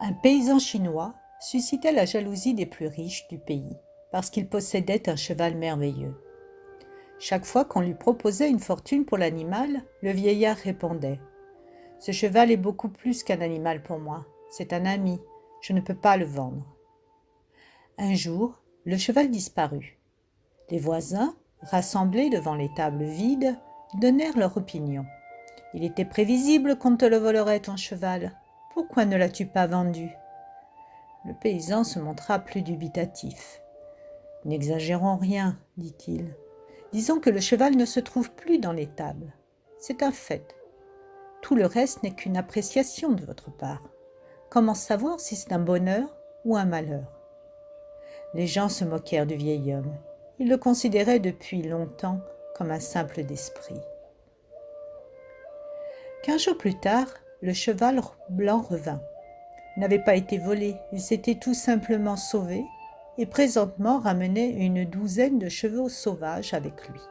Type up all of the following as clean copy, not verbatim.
Un paysan chinois suscitait la jalousie des plus riches du pays parce qu'il possédait un cheval merveilleux. Chaque fois qu'on lui proposait une fortune pour l'animal, le vieillard répondait : « Ce cheval est beaucoup plus qu'un animal pour moi, c'est un ami, je ne peux pas le vendre. » Un jour, le cheval disparut. Les voisins, rassemblés devant les tables vides, donnèrent leur opinion. « Il était prévisible qu'on te le volerait, ton cheval. Pourquoi ne l'as-tu pas vendu ?» Le paysan se montra plus dubitatif. « N'exagérons rien, dit-il. Disons que le cheval ne se trouve plus dans l'étable. C'est un fait. Tout le reste n'est qu'une appréciation de votre part. Comment savoir si c'est un bonheur ou un malheur ?» Les gens se moquèrent du vieil homme. Ils le considéraient depuis longtemps comme un simple d'esprit. 15 jours plus tard, le cheval blanc revint. Il n'avait pas été volé, il s'était tout simplement sauvé et présentement ramenait une douzaine de chevaux sauvages avec lui.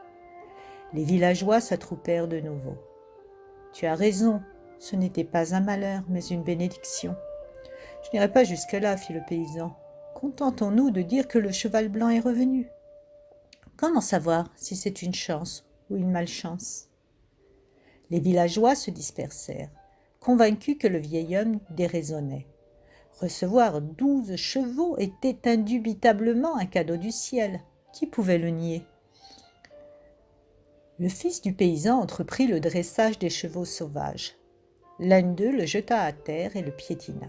Les villageois s'attroupèrent de nouveau. « Tu as raison, ce n'était pas un malheur, mais une bénédiction. »« Je n'irai pas jusque-là, fit le paysan. Contentons-nous de dire que le cheval blanc est revenu. Comment savoir si c'est une chance ou une malchance ?» Les villageois se dispersèrent, convaincus que le vieil homme déraisonnait. Recevoir 12 chevaux était indubitablement un cadeau du ciel. Qui pouvait le nier ? Le fils du paysan entreprit le dressage des chevaux sauvages. L'un d'eux le jeta à terre et le piétina.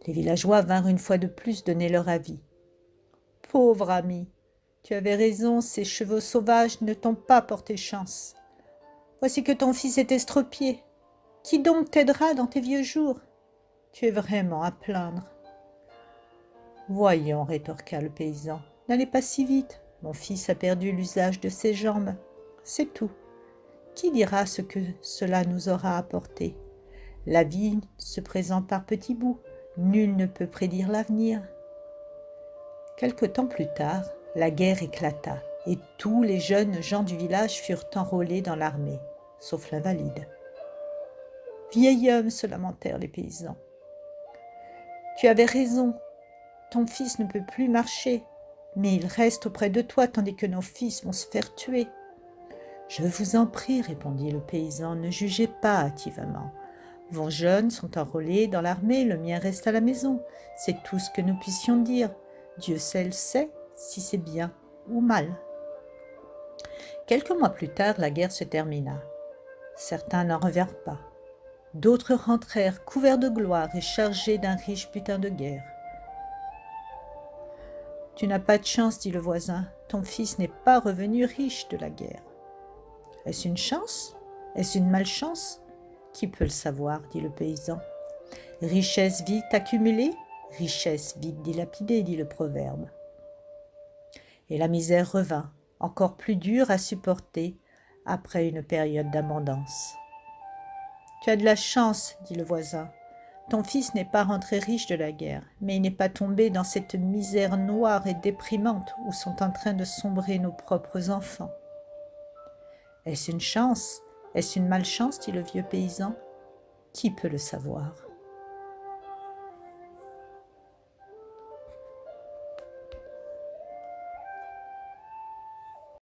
Les villageois vinrent une fois de plus donner leur avis. « Pauvre ami, tu avais raison, ces chevaux sauvages ne t'ont pas porté chance. Voici que ton fils est estropié. Qui donc t'aidera dans tes vieux jours ? Tu es vraiment à plaindre. » « Voyons, rétorqua le paysan, n'allez pas si vite. Mon fils a perdu l'usage de ses jambes. C'est tout. Qui dira ce que cela nous aura apporté ? La vie se présente par petits bouts. Nul ne peut prédire l'avenir. » Quelque temps plus tard, la guerre éclata et tous les jeunes gens du village furent enrôlés dans l'armée, sauf l'invalide. « Vieil homme, se lamentèrent les paysans. Tu avais raison, ton fils ne peut plus marcher, mais il reste auprès de toi tandis que nos fils vont se faire tuer. »« Je vous en prie, répondit le paysan, ne jugez pas hâtivement. Vos jeunes sont enrôlés dans l'armée, le mien reste à la maison. C'est tout ce que nous puissions dire. Dieu seul sait si c'est bien ou mal. » Quelques mois plus tard, la guerre se termina. Certains n'en revinrent pas. D'autres rentrèrent couverts de gloire et chargés d'un riche butin de guerre. « Tu n'as pas de chance, dit le voisin, ton fils n'est pas revenu riche de la guerre. »« Est-ce une chance ? Est-ce une malchance ? Qui peut le savoir, dit le paysan. Richesse vite accumulée, richesse vite dilapidée, dit le proverbe. Et la misère revint, encore plus dure à supporter après une période d'abondance. « Tu as de la chance, dit le voisin. Ton fils n'est pas rentré riche de la guerre, mais il n'est pas tombé dans cette misère noire et déprimante où sont en train de sombrer nos propres enfants. » Est-ce une chance ? Est-ce une malchance, dit le vieux paysan. Qui peut le savoir ?